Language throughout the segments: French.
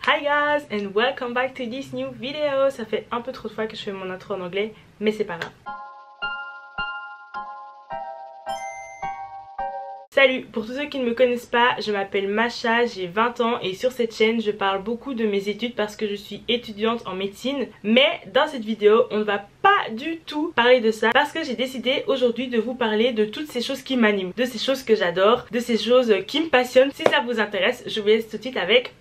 Hi guys and welcome back to this new video. Ça fait un peu trop de fois que je fais mon intro en anglais, mais c'est pas grave. Salut, pour tous ceux qui ne me connaissent pas, je m'appelle Masha, j'ai 20 ans et sur cette chaîne je parle beaucoup de mes études parce que je suis étudiante en médecine. Mais dans cette vidéo on ne va pas du tout parler de ça parce que j'ai décidé aujourd'hui de vous parler de toutes ces choses qui m'animent, de ces choses que j'adore, de ces choses qui me passionnent. Si ça vous intéresse, je vous laisse tout de suite avec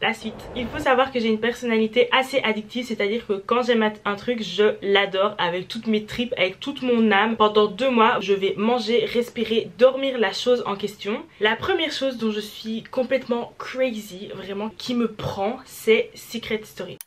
la suite. Il faut savoir que j'ai une personnalité assez addictive, c'est-à-dire que quand j'aime un truc, je l'adore avec toutes mes tripes, avec toute mon âme. Pendant 2 mois, je vais manger, respirer, dormir la chose en question. La première chose dont je suis complètement crazy, vraiment, qui me prend, c'est Secret Story.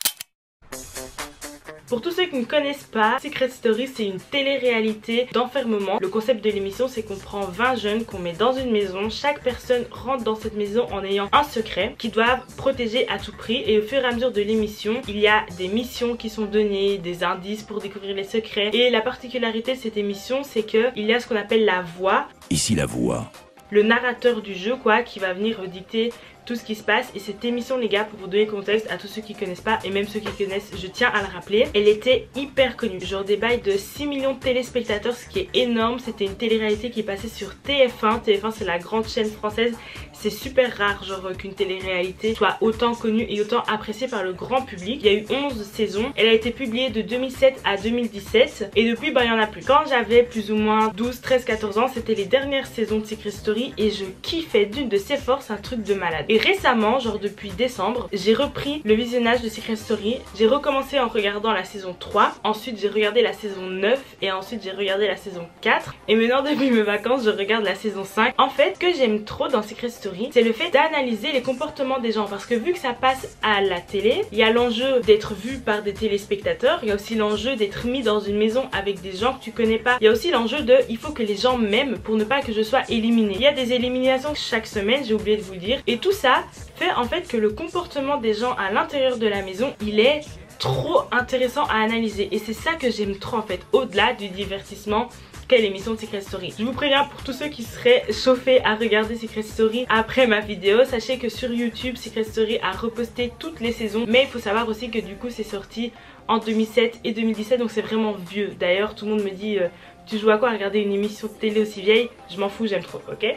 Pour tous ceux qui ne connaissent pas, Secret Story c'est une télé-réalité d'enfermement. Le concept de l'émission c'est qu'on prend 20 jeunes qu'on met dans une maison. Chaque personne rentre dans cette maison en ayant un secret qu'ils doivent protéger à tout prix. Et au fur et à mesure de l'émission, il y a des missions qui sont données, des indices pour découvrir les secrets. Et la particularité de cette émission c'est qu'il y a ce qu'on appelle la voix. Ici la voix. Le narrateur du jeu quoi, qui va venir dicter tout ce qui se passe. Et cette émission les gars, pour vous donner contexte à tous ceux qui connaissent pas et même ceux qui connaissent, je tiens à le rappeler, elle était hyper connue, genre des bails de 6 millions de téléspectateurs, ce qui est énorme. C'était une télé-réalité qui passait sur TF1. TF1 c'est la grande chaîne française. C'est super rare genre qu'une télé-réalité soit autant connue et autant appréciée par le grand public. Il y a eu 11 saisons, elle a été publiée de 2007 à 2017 et depuis bah il y en a plus. Quand j'avais plus ou moins 12, 13, 14 ans, c'était les dernières saisons de Secret Story et je kiffais d'une de ses forces, un truc de malade. Et récemment, genre depuis décembre, j'ai repris le visionnage de Secret Story. J'ai recommencé en regardant la saison 3, ensuite j'ai regardé la saison 9 et ensuite j'ai regardé la saison 4 et maintenant depuis mes vacances je regarde la saison 5. En fait, ce que j'aime trop dans Secret Story, c'est le fait d'analyser les comportements des gens parce que vu que ça passe à la télé, il y a l'enjeu d'être vu par des téléspectateurs, il y a aussi l'enjeu d'être mis dans une maison avec des gens que tu connais pas, il y a aussi l'enjeu de il faut que les gens m'aiment pour ne pas que je sois éliminée. Il y a des éliminations chaque semaine, j'ai oublié de vous le dire, et tout ça fait en fait que le comportement des gens à l'intérieur de la maison, il est trop intéressant à analyser et c'est ça que j'aime trop en fait, au-delà du divertissement qu'est l'émission de Secret Story. Je vous préviens pour tous ceux qui seraient chauffés à regarder Secret Story après ma vidéo, sachez que sur YouTube Secret Story a reposté toutes les saisons, mais il faut savoir aussi que du coup c'est sorti en 2007 et 2017 donc c'est vraiment vieux. D'ailleurs tout le monde me dit tu joues à quoi à regarder une émission de télé aussi vieille? Je m'en fous, j'aime trop, ok?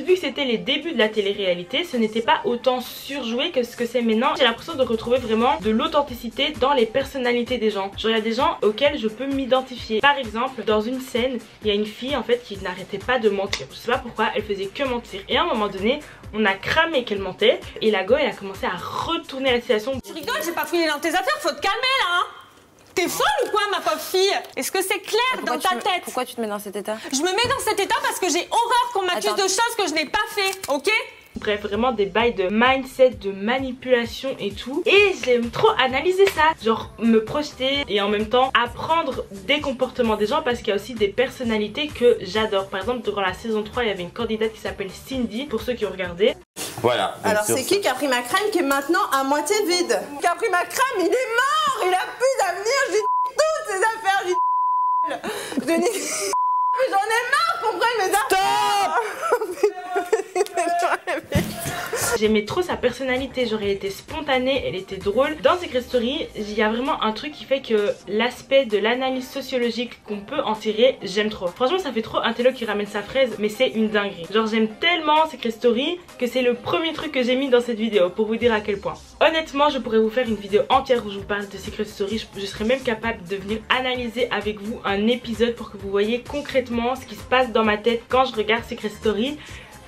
Vu que c'était les débuts de la télé-réalité, ce n'était pas autant surjoué que ce que c'est maintenant. J'ai l'impression de retrouver vraiment de l'authenticité dans les personnalités des gens. Genre il y a des gens auxquels je peux m'identifier. Par exemple, dans une scène, il y a une fille en fait qui n'arrêtait pas de mentir. Je sais pas pourquoi, elle faisait que mentir. Et à un moment donné, on a cramé qu'elle mentait et la go elle a commencé à retourner la situation. Tu rigoles, j'ai pas fouillé dans tes affaires, faut te calmer là hein. T'es folle ou quoi ma pauvre fille? Est-ce que c'est clair dans ta tête? Pourquoi tu te mets dans cet état? Je me mets dans cet état parce que j'ai horreur qu'on m'accuse de choses que je n'ai pas fait, ok? Bref, vraiment des bails de mindset, de manipulation et tout. Et j'aime trop analyser ça. Genre me projeter et en même temps apprendre des comportements des gens parce qu'il y a aussi des personnalités que j'adore. Par exemple, durant la saison 3, il y avait une candidate qui s'appelle Cindy, pour ceux qui ont regardé. Voilà. Alors c'est qui a pris ma crème qui est maintenant à moitié vide? Qui a pris ma crème, il est mort, il a plus d'avenir, j'ai toutes ses affaires, mais j'en ai marre qu'on prenne mes affaires. J'aimais trop sa personnalité, genre elle était spontanée, elle était drôle. Dans Secret Story, il y a vraiment un truc qui fait que l'aspect de l'analyse sociologique qu'on peut en tirer, j'aime trop. Franchement ça fait trop un télo qui ramène sa fraise, mais c'est une dinguerie. Genre j'aime tellement Secret Story que c'est le premier truc que j'ai mis dans cette vidéo pour vous dire à quel point. Honnêtement je pourrais vous faire une vidéo entière où je vous parle de Secret Story. Je serais même capable de venir analyser avec vous un épisode pour que vous voyez concrètement ce qui se passe dans ma tête quand je regarde Secret Story.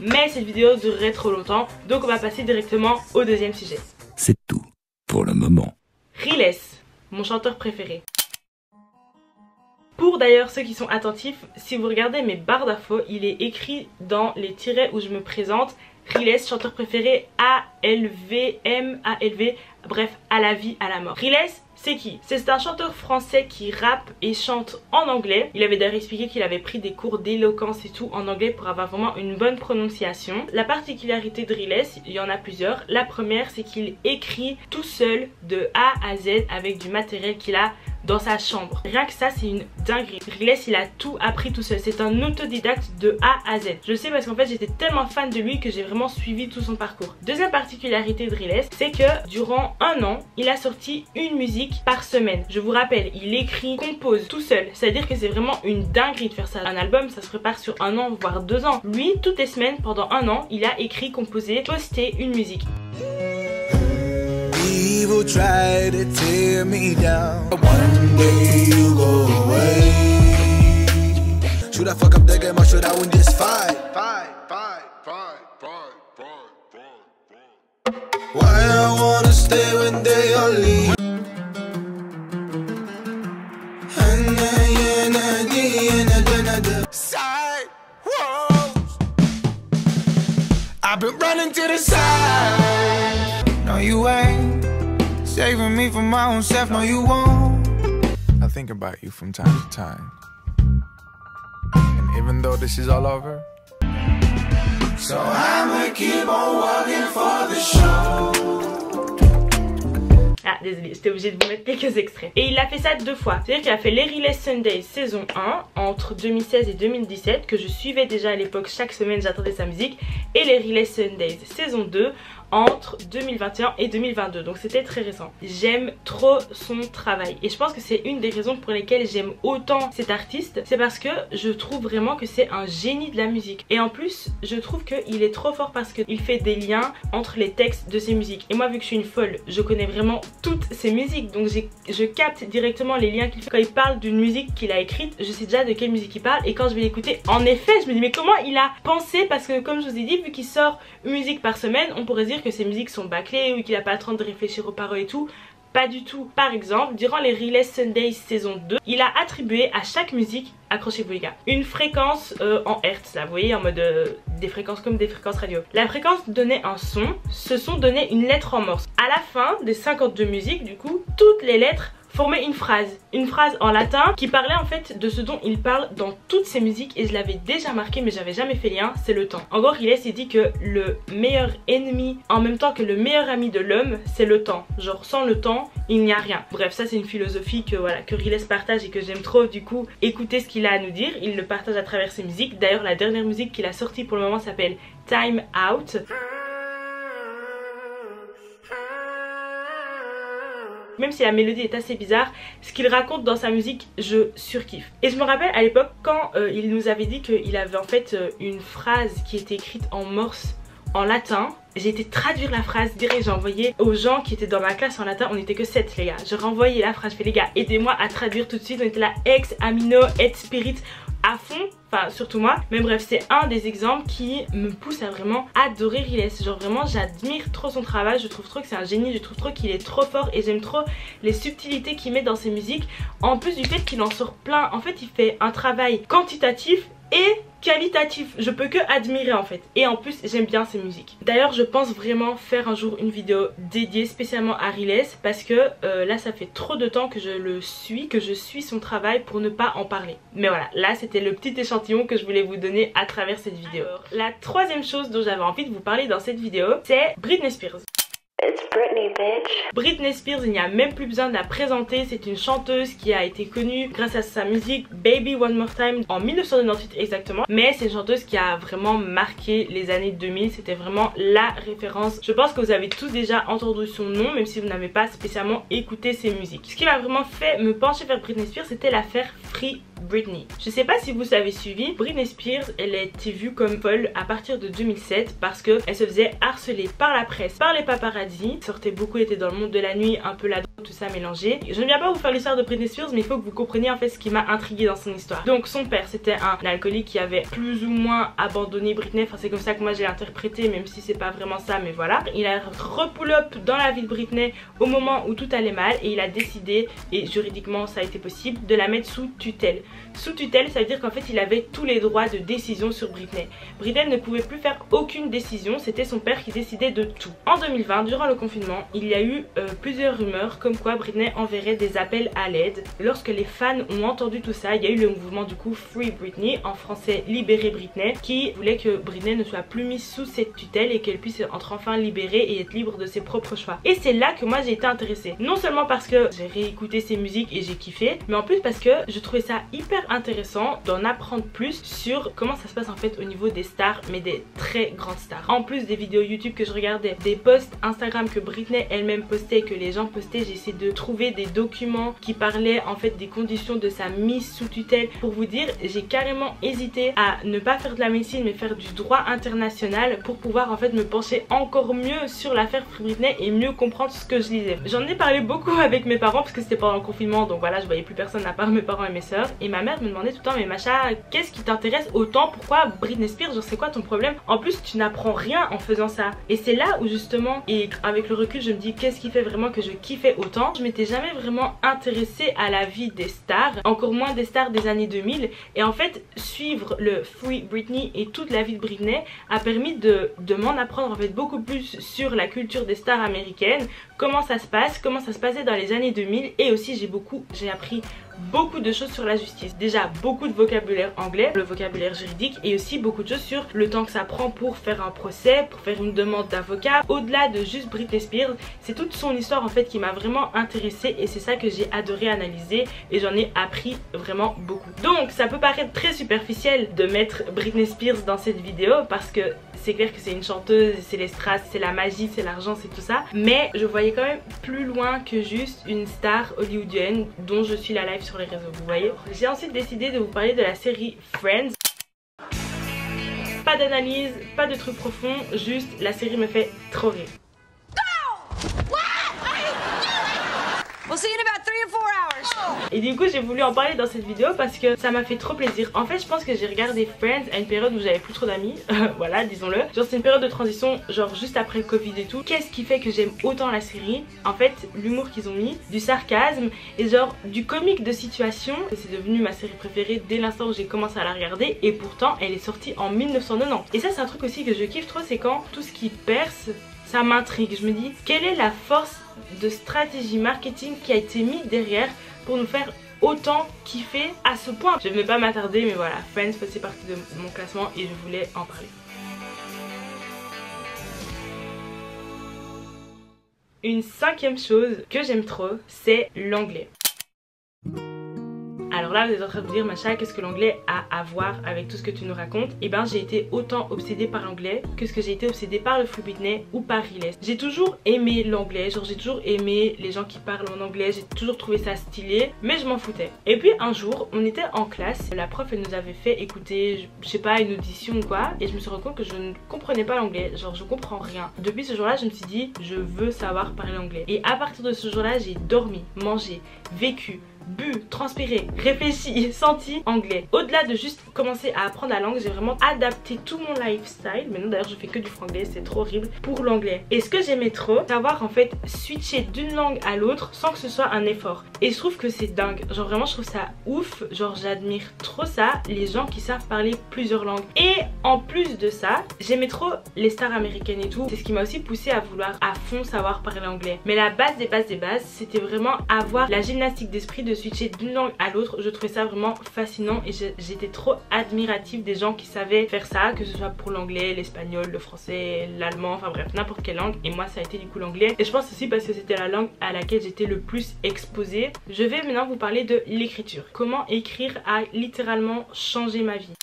Mais cette vidéo durerait trop longtemps, donc on va passer directement au deuxième sujet. C'est tout pour le moment. Riles, mon chanteur préféré. Pour d'ailleurs ceux qui sont attentifs, si vous regardez mes barres d'infos, il est écrit dans les tirets où je me présente Riles, chanteur préféré ALVM, bref, à la vie, à la mort. Riles, c'est qui? C'est un chanteur français qui rappe et chante en anglais. Il avait d'ailleurs expliqué qu'il avait pris des cours d'éloquence et tout en anglais pour avoir vraiment une bonne prononciation. La particularité de Riles, il y en a plusieurs. La première, c'est qu'il écrit tout seul de A à Z avec du matériel qu'il a dans sa chambre. Rien que ça, c'est une dinguerie. Riles, il a tout appris tout seul. C'est un autodidacte de A à Z. Je le sais parce qu'en fait, j'étais tellement fan de lui que j'ai vraiment suivi tout son parcours. Deuxième particularité de Riles, c'est que durant un an, il a sorti une musique par semaine. Je vous rappelle, il écrit, compose tout seul. C'est-à-dire que c'est vraiment une dinguerie de faire ça. Un album, ça se prépare sur un an, voire 2 ans. Lui, toutes les semaines, pendant un an, il a écrit, composé, posté une musique. Evil try to tear me down. One day you go away. Should I fuck up the game or should I win this fight? Why I wanna stay when they all leave? Side walls. I've been running to the side. No, you ain't saving me from my own self. No, you won't. I think about you from time to time. And even though this is all over, so I'ma keep on walking for the show. Ah désolé, j'étais obligée de vous mettre quelques extraits. Et il a fait ça 2 fois. C'est-à-dire qu'il a fait les Riles Sundays saison 1 entre 2016 et 2017 que je suivais déjà à l'époque, chaque semaine j'attendais sa musique. Et les Riles Sundays saison 2 entre 2021 et 2022, donc c'était très récent. J'aime trop son travail et je pense que c'est une des raisons pour lesquelles j'aime autant cet artiste, c'est parce que je trouve vraiment que c'est un génie de la musique. Et en plus je trouve qu'il est trop fort parce qu'il fait des liens entre les textes de ses musiques. Et moi, vu que je suis une folle, je connais vraiment toutes ses musiques, donc je capte directement les liens qu'il fait. Quand il parle d'une musique qu'il a écrite, je sais déjà de quelle musique il parle, et quand je vais l'écouter, en effet je me dis mais comment il a pensé, parce que comme je vous ai dit, vu qu'il sort une musique par semaine, on pourrait dire que ses musiques sont bâclées ou qu'il n'a pas le temps de réfléchir aux paroles et tout. Pas du tout. Par exemple, durant les Riles Sundays saison 2, il a attribué à chaque musique, accrochez-vous les gars, une fréquence en hertz, là vous voyez, en mode des fréquences comme des fréquences radio. La fréquence donnait un son, ce son donnait une lettre en morse. À la fin des 52 musiques, du coup, toutes les lettres former une phrase en latin qui parlait en fait de ce dont il parle dans toutes ses musiques, et je l'avais déjà marqué mais j'avais jamais fait lien, c'est le temps. En gros, Riles dit que le meilleur ennemi en même temps que le meilleur ami de l'homme, c'est le temps. Genre sans le temps, il n'y a rien. Bref, ça c'est une philosophie que voilà, que Riles partage et que j'aime trop. Du coup, écoutez ce qu'il a à nous dire, il le partage à travers ses musiques. D'ailleurs, la dernière musique qu'il a sortie pour le moment s'appelle Time Out. Même si la mélodie est assez bizarre, ce qu'il raconte dans sa musique, je surkiffe. Et je me rappelle à l'époque quand il nous avait dit qu'il avait en fait une phrase qui était écrite en morse en latin. J'ai été traduire la phrase direct, j'ai envoyé aux gens qui étaient dans ma classe en latin, on était que 7 les gars. Je renvoyais la phrase, je fais les gars, aidez-moi à traduire tout de suite, on était là ex, amino, et spirit à fond, enfin surtout moi. Mais bref, c'est un des exemples qui me pousse à vraiment adorer Riles. Genre vraiment j'admire trop son travail, je trouve trop que c'est un génie, je trouve trop qu'il est trop fort et j'aime trop les subtilités qu'il met dans ses musiques. En plus du fait qu'il en sort plein, en fait il fait un travail quantitatif et qualitatif, je peux que admirer en fait. Et en plus j'aime bien ses musiques. D'ailleurs je pense vraiment faire un jour une vidéo dédiée spécialement à Riles, parce que là ça fait trop de temps que je le suis, que je suis son travail pour ne pas en parler. Mais voilà, là c'était le petit échantillon que je voulais vous donner à travers cette vidéo. Alors, la troisième chose dont j'avais envie de vous parler dans cette vidéo, c'est Britney Spears. It's Britney, bitch. Britney Spears, il n'y a même plus besoin de la présenter, c'est une chanteuse qui a été connue grâce à sa musique Baby One More Time en 1998 exactement. Mais c'est une chanteuse qui a vraiment marqué les années 2000, c'était vraiment la référence. Je pense que vous avez tous déjà entendu son nom, même si vous n'avez pas spécialement écouté ses musiques. Ce qui m'a vraiment fait me pencher vers Britney Spears, c'était l'affaire Free Britney. Je sais pas si vous avez suivi, Britney Spears, elle a été vue comme folle à partir de 2007 parce que elle se faisait harceler par la presse, par les paparazzi, sortait beaucoup, était dans le monde de la nuit, un peu la drogue, tout ça mélangé. Je ne viens pas vous faire l'histoire de Britney Spears, mais il faut que vous compreniez en fait ce qui m'a intriguée dans son histoire. Donc son père, c'était un alcoolique qui avait plus ou moins abandonné Britney, enfin c'est comme ça que moi j'ai interprété, même si c'est pas vraiment ça, mais voilà. Il a repull up dans la vie de Britney au moment où tout allait mal et il a décidé, et juridiquement ça a été possible, de la mettre sous tutelle. Sous tutelle, ça veut dire qu'en fait il avait tous les droits de décision sur Britney. Britney ne pouvait plus faire aucune décision, c'était son père qui décidait de tout. En 2020, durant le confinement, il y a eu plusieurs rumeurs comme quoi Britney enverrait des appels à l'aide. Lorsque les fans ont entendu tout ça, il y a eu le mouvement du coup Free Britney, en français Libérer Britney, qui voulait que Britney ne soit plus mise sous cette tutelle et qu'elle puisse être enfin libérée et être libre de ses propres choix. Et c'est là que moi j'ai été intéressée. Non seulement parce que j'ai réécouté ses musiques et j'ai kiffé, mais en plus parce que je trouvais ça hyper intéressant d'en apprendre plus sur comment ça se passe en fait au niveau des stars, mais des très grandes stars. En plus des vidéos YouTube que je regardais, des posts Instagram que Britney elle-même postait, que les gens postaient, j'ai essayé de trouver des documents qui parlaient en fait des conditions de sa mise sous tutelle. Pour vous dire, j'ai carrément hésité à ne pas faire de la médecine mais faire du droit international pour pouvoir en fait me pencher encore mieux sur l'affaire Free Britney et mieux comprendre ce que je lisais. J'en ai parlé beaucoup avec mes parents parce que c'était pendant le confinement, donc voilà, je voyais plus personne à part mes parents et mes soeurs, et ma mère me demandait tout le temps: mais Macha, qu'est-ce qui t'intéresse autant? Pourquoi Britney Spears? Genre c'est quoi ton problème? En plus tu n'apprends rien en faisant ça. Et c'est là où justement, et avec le recul je me dis qu'est-ce qui fait vraiment que je kiffais autant. Je m'étais jamais vraiment intéressée à la vie des stars, encore moins des stars des années 2000, et en fait suivre le Free Britney et toute la vie de Britney a permis de m'en apprendre en fait beaucoup plus sur la culture des stars américaines, comment ça se passe, comment ça se passait dans les années 2000, et aussi j'ai appris beaucoup de choses sur la justice. Déjà beaucoup de vocabulaire anglais, le vocabulaire juridique, et aussi beaucoup de choses sur le temps que ça prend pour faire un procès, pour faire une demande d'avocat. Au-delà de juste Britney Spears, c'est toute son histoire en fait qui m'a vraiment intéressée, et c'est ça que j'ai adoré analyser, et j'en ai appris vraiment beaucoup. Donc ça peut paraître très superficiel de mettre Britney Spears dans cette vidéo parce que c'est clair que c'est une chanteuse, c'est les strass, c'est la magie, c'est l'argent, c'est tout ça, mais je voyais quand même plus loin que juste une star hollywoodienne dont je suis la live sur les réseaux, vous voyez. J'ai ensuite décidé de vous parler de la série Friends. Pas d'analyse, pas de trucs profonds, juste la série me fait trop rire. We'll see you in about 3 or 4 hours. Et du coup j'ai voulu en parler dans cette vidéo parce que ça m'a fait trop plaisir. En fait je pense que j'ai regardé Friends à une période où j'avais plus trop d'amis, voilà, disons-le. Genre c'est une période de transition, genre juste après le Covid et tout. Qu'est-ce qui fait que j'aime autant la série? En fait l'humour qu'ils ont mis, du sarcasme et genre du comique de situation. C'est devenu ma série préférée dès l'instant où j'ai commencé à la regarder, et pourtant elle est sortie en 1990. Et ça c'est un truc aussi que je kiffe trop, c'est quand tout ce qui perce, ça m'intrigue. Je me dis quelle est la force de stratégie marketing qui a été mise derrière pour nous faire autant kiffer à ce point. Je ne vais pas m'attarder, mais voilà, Friends faisait partie de mon classement et je voulais en parler. Une cinquième chose que j'aime trop, c'est l'anglais. Alors là vous êtes en train de vous dire Macha, qu'est-ce que l'anglais a à voir avec tout ce que tu nous racontes? Et ben j'ai été autant obsédée par l'anglais que ce que j'ai été obsédée par le Free Britney ou par Riles. J'ai toujours aimé l'anglais, genre j'ai toujours aimé les gens qui parlent en anglais, j'ai toujours trouvé ça stylé, mais je m'en foutais. Et puis un jour on était en classe, la prof elle nous avait fait écouter, je sais pas, une audition ou quoi, et je me suis rendu compte que je ne comprenais pas l'anglais, genre je comprends rien. Depuis ce jour-là je me suis dit je veux savoir parler anglais. Et à partir de ce jour-là j'ai dormi, mangé, vécu, bu, transpiré, réfléchi, senti anglais. Au-delà de juste commencer à apprendre la langue, j'ai vraiment adapté tout mon lifestyle. Maintenant d'ailleurs je fais que du franglais, c'est trop horrible, pour l'anglais. Et ce que j'aimais trop, savoir en fait switcher d'une langue à l'autre sans que ce soit un effort. Et je trouve que c'est dingue, genre vraiment je trouve ça ouf, genre j'admire trop ça, les gens qui savent parler plusieurs langues. Et en plus de ça, j'aimais trop les stars américaines et tout, c'est ce qui m'a aussi poussé à vouloir à fond savoir parler anglais. Mais la base des bases des bases, c'était vraiment avoir la gymnastique d'esprit de switcher d'une langue à l'autre. Je trouvais ça vraiment fascinant et j'étais trop admirative des gens qui savaient faire ça, que ce soit pour l'anglais, l'espagnol, le français, l'allemand, enfin bref n'importe quelle langue. Et moi ça a été du coup l'anglais, et je pense aussi parce que c'était la langue à laquelle j'étais le plus exposée. Je vais maintenant vous parler de l'écriture. Comment écrire a littéralement changé ma vie.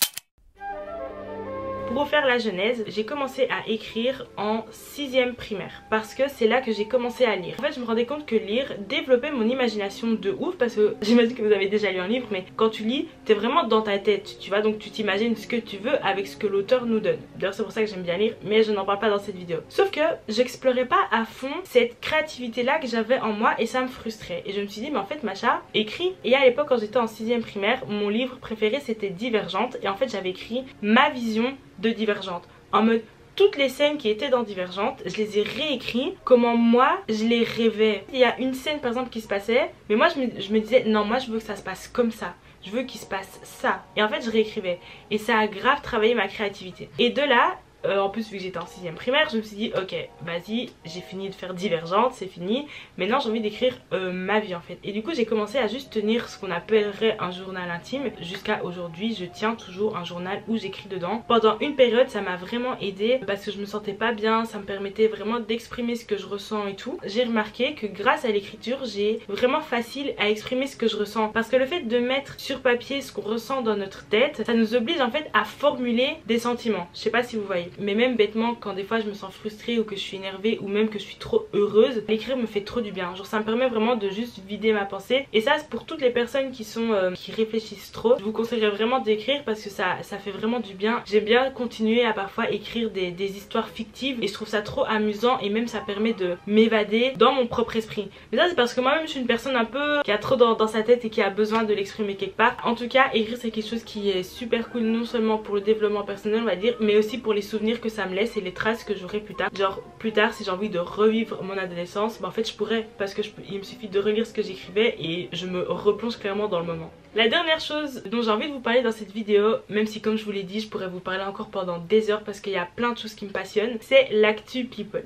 Pour vous faire la genèse, j'ai commencé à écrire en 6e primaire parce que c'est là que j'ai commencé à lire. En fait je me rendais compte que lire développait mon imagination de ouf, parce que j'imagine que vous avez déjà lu un livre, mais quand tu lis t'es vraiment dans ta tête, tu vois, donc tu t'imagines ce que tu veux avec ce que l'auteur nous donne. D'ailleurs c'est pour ça que j'aime bien lire, mais je n'en parle pas dans cette vidéo. Sauf que j'explorais pas à fond cette créativité là que j'avais en moi et ça me frustrait. Et je me suis dit mais en fait Macha, écris. Et à l'époque quand j'étais en 6e primaire, mon livre préféré c'était Divergente, et en fait j'avais écrit ma vision de Divergente, en mode toutes les scènes qui étaient dans Divergente, je les ai réécrites comment moi je les rêvais. Il y a une scène par exemple qui se passait, mais moi je me disais non, moi je veux que ça se passe comme ça, je veux qu'il se passe ça, et en fait je réécrivais, et ça a grave travaillé ma créativité. Et de là En plus vu que j'étais en 6ème primaire, je me suis dit ok vas-y, j'ai fini de faire Divergente, c'est fini. Maintenant j'ai envie d'écrire ma vie en fait. Et du coup j'ai commencé à juste tenir ce qu'on appellerait un journal intime. Jusqu'à aujourd'hui je tiens toujours un journal où j'écris dedans. Pendant une période ça m'a vraiment aidé parce que je me sentais pas bien, ça me permettait vraiment d'exprimer ce que je ressens et tout. J'ai remarqué que grâce à l'écriture j'ai vraiment facile à exprimer ce que je ressens, parce que le fait de mettre sur papier ce qu'on ressent dans notre tête, ça nous oblige en fait à formuler des sentiments. Je sais pas si vous voyez, mais même bêtement quand des fois je me sens frustrée ou que je suis énervée ou même que je suis trop heureuse, l'écrire me fait trop du bien. Genre ça me permet vraiment de juste vider ma pensée, et ça c'est pour toutes les personnes qui sont qui réfléchissent trop. Je vous conseillerais vraiment d'écrire parce que ça fait vraiment du bien. J'aime bien continuer à parfois écrire des histoires fictives et je trouve ça trop amusant, et même ça permet de m'évader dans mon propre esprit. Mais ça c'est parce que moi-même je suis une personne un peu qui a trop dans sa tête et qui a besoin de l'exprimer quelque part. En tout cas écrire c'est quelque chose qui est super cool, non seulement pour le développement personnel on va dire, mais aussi pour les souvenirs que ça me laisse et les traces que j'aurai plus tard. Genre plus tard si j'ai envie de revivre mon adolescence, bah en fait je pourrais, parce que il me suffit de relire ce que j'écrivais et je me replonge clairement dans le moment. La dernière chose dont j'ai envie de vous parler dans cette vidéo, même si comme je vous l'ai dit je pourrais vous parler encore pendant des heures parce qu'il y a plein de choses qui me passionnent, c'est l'actu people.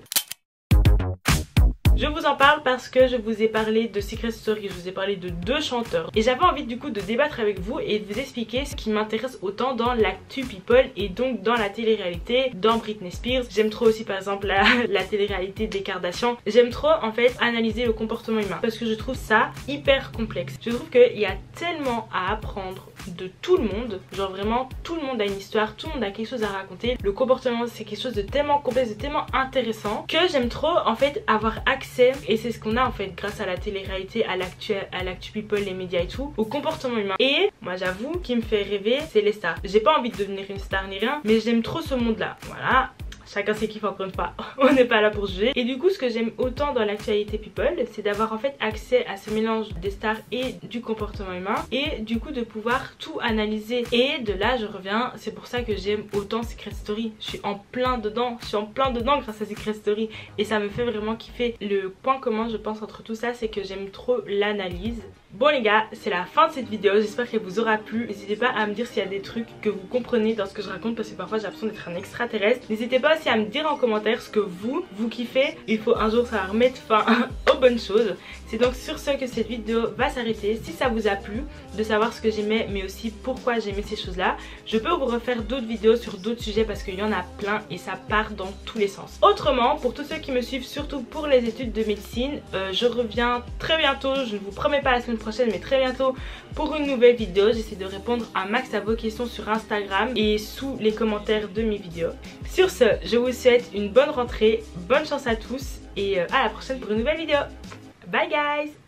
Je vous en parle parce que je vous ai parlé de Secret Story, je vous ai parlé de 2 chanteurs et j'avais envie du coup de débattre avec vous et de vous expliquer ce qui m'intéresse autant dans l'actu people et donc dans la télé-réalité, dans Britney Spears. J'aime trop aussi par exemple la télé-réalité des Kardashians. J'aime trop en fait analyser le comportement humain parce que je trouve ça hyper complexe. Je trouve qu'il y a tellement à apprendre de tout le monde, genre vraiment tout le monde a une histoire, tout le monde a quelque chose à raconter. Le comportement c'est quelque chose de tellement complexe, de tellement intéressant que j'aime trop en fait avoir accès, et c'est ce qu'on a en fait grâce à la télé-réalité, à l'actu people, les médias et tout, au comportement humain. Et moi j'avoue qui me fait rêver c'est les stars. J'ai pas envie de devenir une star ni rien, mais j'aime trop ce monde là, voilà. Chacun ses kiffs encore une fois, on n'est pas là pour juger. Et du coup ce que j'aime autant dans l'actualité people, c'est d'avoir en fait accès à ce mélange des stars et du comportement humain, et du coup de pouvoir tout analyser. Et de là je reviens, c'est pour ça que j'aime autant Secret Story. Je suis en plein dedans grâce à Secret Story et ça me fait vraiment kiffer. Le point commun je pense entre tout ça, c'est que j'aime trop l'analyse. Bon les gars, c'est la fin de cette vidéo, j'espère qu'elle vous aura plu. N'hésitez pas à me dire s'il y a des trucs que vous comprenez dans ce que je raconte, parce que parfois j'ai l'impression d'être un extraterrestre. N'hésitez pas aussi à me dire en commentaire ce que vous kiffez. Il faut un jour ça va remettre fin aux bonnes choses. C'est donc sur ce que cette vidéo va s'arrêter. Si ça vous a plu de savoir ce que j'aimais mais aussi pourquoi j'aimais ces choses là, je peux vous refaire d'autres vidéos sur d'autres sujets parce qu'il y en a plein et ça part dans tous les sens. Autrement, pour tous ceux qui me suivent, surtout pour les études de médecine, je reviens très bientôt, je ne vous promets pas la semaine prochaine mais très bientôt pour une nouvelle vidéo. J'essaie de répondre un max à vos questions sur Instagram et sous les commentaires de mes vidéos. Sur ce, je vous souhaite une bonne rentrée, bonne chance à tous et à la prochaine pour une nouvelle vidéo. Bye guys!